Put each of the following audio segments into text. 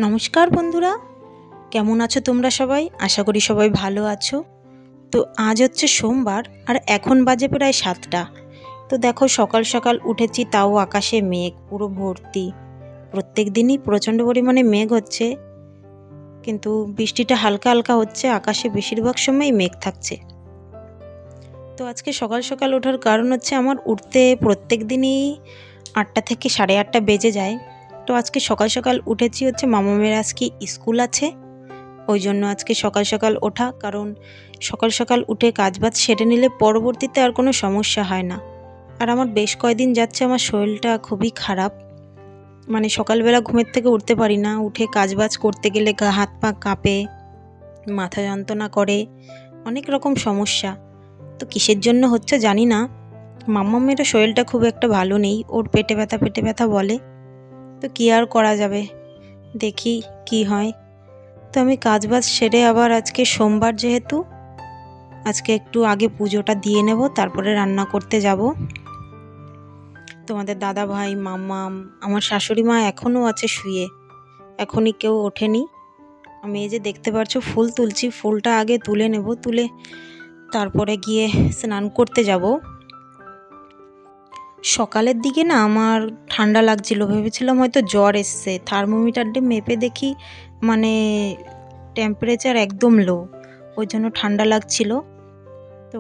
নমস্কার বন্ধুরা, কেমন আছো তোমরা সবাই? আশা করি সবাই ভালো আছো। তো আজ হচ্ছে সোমবার আর এখন বাজে প্রায় 7টা। তো দেখো সকাল সকাল উঠেছি, তাও আকাশে মেঘ পুরো ভর্তি। প্রত্যেক দিনই প্রচণ্ড পরিমাণে মেঘ হচ্ছে, কিন্তু বৃষ্টিটা হালকা হালকা হচ্ছে, আকাশে বেশিরভাগ সময়ই মেঘ থাকছে। তো আজকে সকাল সকাল ওঠার কারণ হচ্ছে আমার উঠতে প্রত্যেক দিনই 8টা থেকে 8:30 বেজে যায়। তো আজকে সকাল সকাল উঠেছি হচ্ছে মামামের আজকে স্কুল আছে, ওই জন্য আজকে সকাল সকাল ওঠা। কারণ সকাল সকাল উঠে কাজবাজ সেরে নিলে পরবর্তীতে আর কোনো সমস্যা হয় না। আর আমার বেশ কয়েকদিন যাচ্ছে আমার শরীরটা খুবই খারাপ, মানে সকালবেলা ঘুমের থেকে উঠতে পারি না, উঠে কাজবাজ করতে গেলে গা হাত পা কাঁপে, মাথা যন্ত্রণা করে, অনেক রকম সমস্যা। তো কিসের জন্য হচ্ছে জানি না। মাম্মামেরও শরীরটা খুব একটা ভালো নেই, ওর পেটে ব্যথা বলে। তো কী আর করা যাবে, দেখি কি হয়। তো আমি কাজবাজ সেরে আবার আজকে সোমবার যেহেতু আজকে একটু আগে পুজোটা দিয়ে নেব, তারপরে রান্না করতে যাব। তোমাদের দাদা ভাই, মাম্মাম, আমার শাশুড়ি মা এখনও আছে শুয়ে, এখনই কেউ ওঠেনি। আমি এই যে দেখতে পাচ্ছ ফুল তুলছি, ফুলটা আগে তুলে নেব, তুলে তারপরে গিয়ে স্নান করতে যাব। সকালের দিকে না আমার ঠান্ডা লাগছিল, ভেবেছিলাম হয়তো জ্বর এসছে। থার্মোমিটারটা মেপে দেখি মানে টেম্পারেচার একদম লো, ওই জন্য ঠান্ডা লাগছিল। তো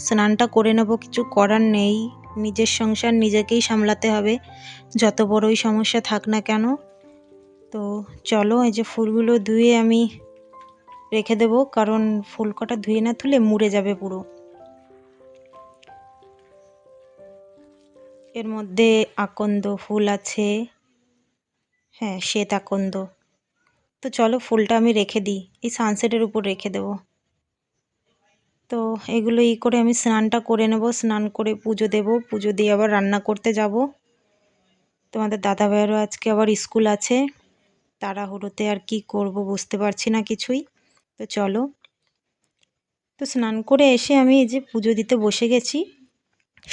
স্নানটা করে নেব, কিছু করার নেই, নিজের সংসার নিজেকেই সামলাতে হবে, যত বড়ই সমস্যা থাক না কেন। তো চলো, এই যে ফুলগুলো ধুয়ে আমি রেখে দেব, কারণ ফুল কটা ধুয়ে না তুলে মুড়ে যাবে পুরো। এর মধ্যে আকন্দ ফুল আছে, হ্যাঁ শ্বেত আকন্দ। তো চলো ফুলটা আমি রেখে দিই, এই সানসেটের উপর রেখে দেব। তো এগুলো করে আমি স্নানটা করে নেব, স্নান করে পুজো দেব, পুজো দিয়ে আবার রান্না করতে যাব। তোমাদের দাদা ভাইয়েরও আজকে আবার স্কুল আছে, তাড়াহুড়োতে আর কি করব বুঝতে পারছি না কিছুই। তো চলো, তো স্নান করে এসে আমি এই যে পুজো দিতে বসে গেছি,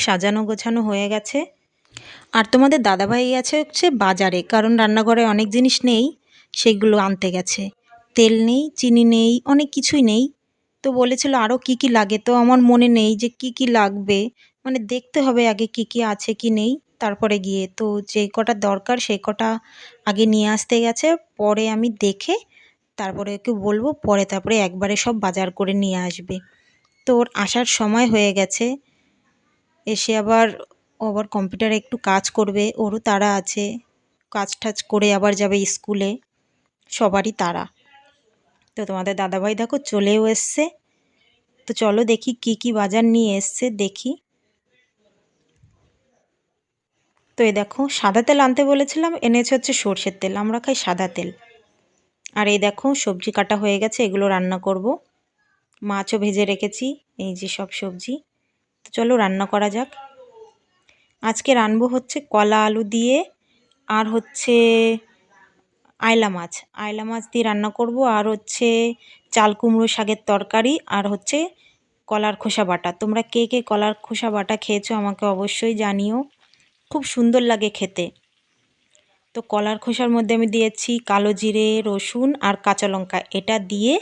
সাজানো গোছানো হয়ে গেছে। আর তোমাদের দাদাভাই আছে হচ্ছে বাজারে, কারণ রান্নাঘরে অনেক জিনিস নেই, সেগুলো আনতে গেছে। তেল নেই, চিনি নেই, অনেক কিছুই নেই। তো বলেছিল আরও কি কি লাগে, তো আমার মনে নেই যে কি কি লাগবে, মানে দেখতে হবে আগে কি কি আছে কি নেই, তারপরে গিয়ে তো যে কটা দরকার সেই কটা আগে নিয়ে আসতে গেছে। পরে আমি দেখে তারপরে ওকে বলবো, পরে তারপরে একবারে সব বাজার করে নিয়ে আসবে। তো ওর আসার সময় হয়ে গেছে, এসে আবার ও আবার কম্পিউটারে একটু কাজ করবে, ওরও তাড়া আছে, কাজ টাজ করে আবার যাবে স্কুলে, সবারই তাড়া। তো তোমাদের দাদাভাই দেখো চলেও এসছে। তো চলো দেখি কি কি বাজার নিয়ে এসছে দেখি। তো এই দেখো সাদা তেল আনতে বলেছিলাম, এনেছে হচ্ছে সর্ষের তেল, আমরা খাই সাদা তেল। আর এই দেখো সবজি কাটা হয়ে গেছে, এগুলো রান্না করব। মাছও ভেজে রেখেছি, এই যে সব সবজি। তো চলো রান্না করা যাক। আজকে রান্না হচ্ছে কলা আলু দিয়ে, আর হচ্ছে আইলা মাছ দিয়ে রান্না করব, আর হচ্ছে চাল কুমড়ো শাকের তরকারি, আর হচ্ছে কলার খোসা বাটা। তোমরা কে কে কলার খোসা বাটা খেয়েছো আমাকে অবশ্যই জানিও, খুব সুন্দর লাগে খেতে। তো কলার খোসার মধ্যে আমি দিয়েছি কালো জিরে, রসুন আর কাঁচা লঙ্কা, এটা দিয়ে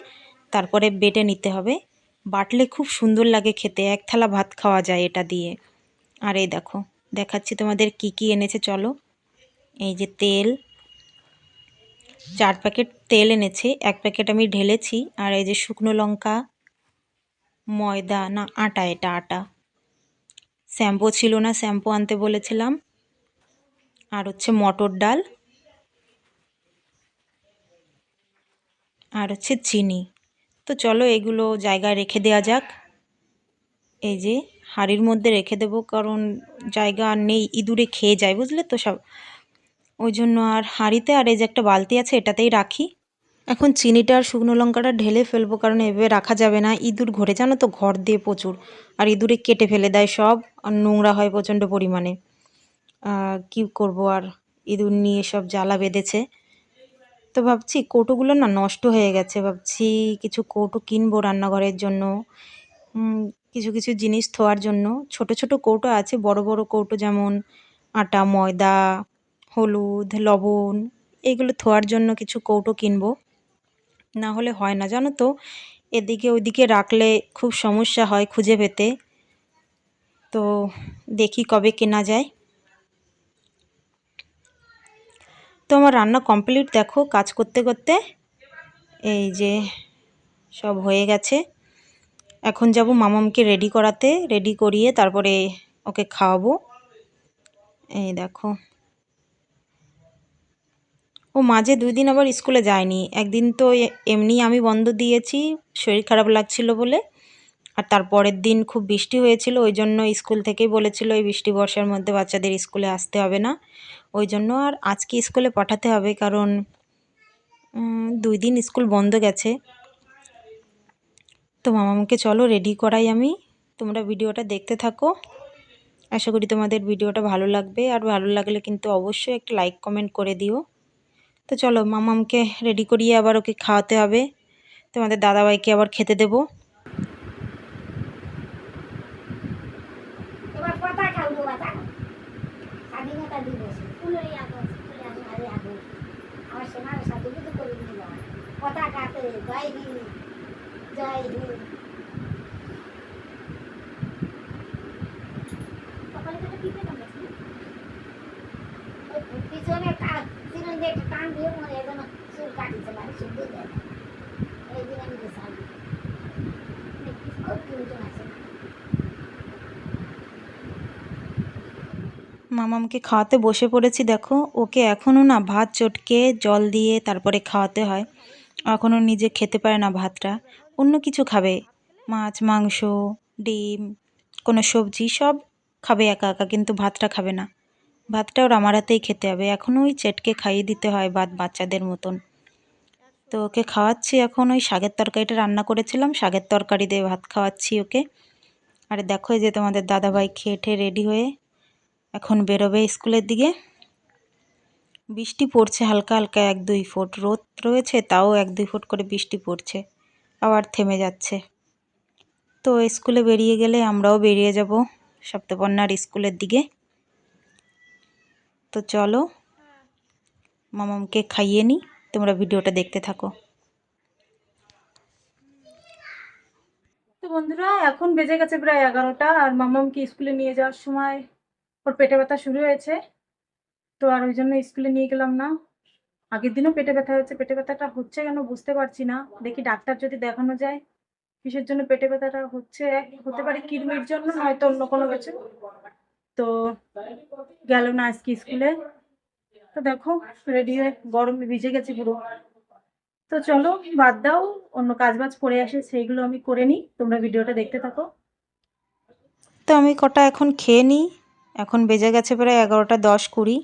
তারপরে বেটে নিতে হবে। বাটলে খুব সুন্দর লাগে খেতে, এক থালা ভাত খাওয়া যায় এটা দিয়ে। আর এই দেখো দেখাচ্ছি তোমাদের কি কি এনেছে, চলো। এই যে তেল, 4 প্যাকেট তেল এনেছে, 1 প্যাকেট আমি ঢেলেছি। আর এই যে শুকনো লঙ্কা, ময়দা না আটা, এটা আটা। শ্যাম্পু ছিল না, শ্যাম্পু আনতে বলেছিলাম। আর হচ্ছে মটর ডাল, আর হচ্ছে চিনি। তো চলো এগুলো জায়গায় রেখে দেওয়া যাক। এই যে হাঁড়ির মধ্যে রেখে দেবো, কারণ জায়গা আর নেই, ইঁদুরে খেয়ে যায় বুঝলে তো সব, ওই জন্য। আর হাঁড়িতে, আর এই যে একটা বালতি আছে এটাতেই রাখি। এখন চিনিটা আর শুকনো লঙ্কাটা ঢেলে ফেলবো, কারণ এভাবে রাখা যাবে না, ইঁদুর ঘরে জানো তো, ঘর দিয়ে প্রচুর, আর ইঁদুরে কেটে ফেলে দেয় সব, আর নোংরা হয় প্রচণ্ড পরিমাণে। কি করব আর, ইঁদুর নিয়ে সব জ্বালা বেঁধেছে। তো ভাবছি কৌটোগুলো না নষ্ট হয়ে গেছে, ভাবছি কিছু কৌটো কিনবো রান্নাঘরের জন্য, কিছু কিছু জিনিস থোয়ার জন্য। ছোট ছোট কৌটো আছে, বড় বড় কৌটো যেমন আটা, ময়দা, হলুদ, লবণ, এইগুলো ধোয়ার জন্য কিছু কৌটো কিনবো, না হলে হয় না জানো তো, এদিকে ওইদিকে রাখলে খুব সমস্যা হয় খুঁজে পেতে। তো দেখি কবে কেনা যায়। তো আমার রান্না কমপ্লিট, দেখো কাজ করতে করতে এই যে সব হয়ে গেছে। এখন যাব মামামকে রেডি করাতে, রেডি করিয়ে তারপরে ওকে খাওয়াবো। এই দেখো, ও মাঝে 2 দিন আবার স্কুলে যায়নি। একদিন তো এমনি আমি বন্ধ দিয়েছি, শরীর খারাপ লাগছিল বলে। আর তারপরের দিন খুব বৃষ্টি হয়েছিল, ওই জন্য স্কুল থেকেই বলেছিল এই বৃষ্টি বর্ষার মধ্যে বাচ্চাদের স্কুলে আসতে হবে না। ওই জন্য আর আজকে স্কুলে পাঠাতে হবে, কারণ 2 দিন স্কুল বন্ধ গেছে। তো মামামকে চলো রেডি করাই আমি, তোমরা ভিডিওটা দেখতে থাকো। আশা করি তোমাদের ভিডিওটা ভালো লাগবে, আর ভালো লাগলে কিন্তু অবশ্যই একটা লাইক কমেন্ট করে দিও। তো চলো মামামকে রেডি করিয়ে আবার ওকে খাওয়াতে হবে, তোমাদের দাদাভাইকে আবার খেতে দেবো। এবার পতাকা উড়াবো, স্বাধীনতা দিবস আমার সোনার স্বাধীনতা করে দিল পতাকাতে জয় হিন্দ জয় হিন্দ। পিছনে চিরন দিয়ে একটা টান দিয়ে মনে হয় যেন চুল কাটিছে, মানে সুন্দর দেয় এই দিন আমি গেছিলাম, খুব কিউটন আছে। মামামকে খাওয়াতে বসে পড়েছি, দেখো ওকে এখনও না ভাত চটকে জল দিয়ে তারপরে খাওয়াতে হয়। এখনও নিজে খেতে পারে না ভাতটা, অন্য কিছু খাবে, মাছ মাংস ডিম কোনো সবজি সব খাবে একা একা, কিন্তু ভাতটা খাবে না। ভাতটা ওর আমার হাতেই খেতে হবে, এখনও ওই চেটকে খাইয়ে দিতে হয় ভাত বাচ্চাদের মতন। তো ওকে খাওয়াচ্ছি, এখন ওই শাকের তরকারিটা রান্না করেছিলাম, শাকের তরকারি দিয়ে ভাত খাওয়াচ্ছি ওকে। আর দেখো এই যে তোমাদের দাদাভাই খেয়ে ঠেয়ে রেডি হয়ে এখন বেরোবে স্কুলের দিকে। বৃষ্টি পড়ছে হালকা হালকা 1-2 ফোঁট, রোদ রয়েছে তাও 1-2 ফোঁট করে বৃষ্টি পড়ছে, আবার থেমে যাচ্ছে। তো স্কুলে বেরিয়ে গেলে আমরাও বেরিয়ে যাব সপ্তপর্ণার স্কুলের দিকে। তো চলো মামামকে খাইয়ে নিই, তোমরা ভিডিওটা দেখতে থাকো। তো বন্ধুরা এখন বেজে গেছে প্রায় 11টা, আর মামামকে স্কুলে নিয়ে যাওয়ার সময় ওর পেটে ব্যথা শুরু হয়েছে। তো আর ওই জন্য স্কুলে নিয়ে গেলাম না। আগের দিনও পেটে ব্যথা হয়েছে, পেটে ব্যথাটা হচ্ছে কেন বুঝতে পারছি না, দেখি ডাক্তার যদি দেখানো যায় কিসের জন্য পেটে ব্যথাটা হচ্ছে। হতে পারে কৃমির জন্য, নয়তো অন্য কোনো কিছু। তো গেল না আজকে স্কুলে। তো দেখো রেডি হয়ে গরমে ভিজে গেছি পুরো। তো চলো বাদ দাও, অন্য কাজ বাজ পড়ে আসে, সেইগুলো আমি করে নিই, তোমরা ভিডিওটা দেখতে থাকো। তো আমি কটা এখন খেয়ে নিই, এখন বেজে গেছে প্রায় 11:10-20।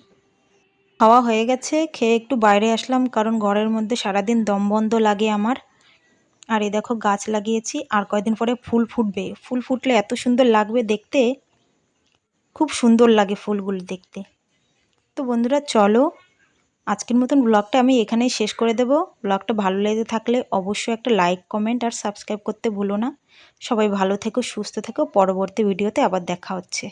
খাওয়া হয়ে গেছে, খেয়ে একটু বাইরে আসলাম, কারণ ঘরের মধ্যে সারাদিন দম বন্ধ লাগে আমার। আর এই দেখো গাছ লাগিয়েছি, আর কয়েকদিন পরে ফুল ফুটবে, ফুল ফুটলে এত সুন্দর লাগবে দেখতে, খুব সুন্দর লাগে ফুলগুলো দেখতে। তো বন্ধুরা চলো আজকের মতন ব্লগটা আমি এখানেই শেষ করে দেব। ব্লগটা ভালো লেগে থাকলে অবশ্যই একটা লাইক কমেন্ট আর সাবস্ক্রাইব করতে ভুলো না। সবাই ভালো থেকো, সুস্থ থেকো, পরবর্তী ভিডিওতে আবার দেখা হচ্ছে।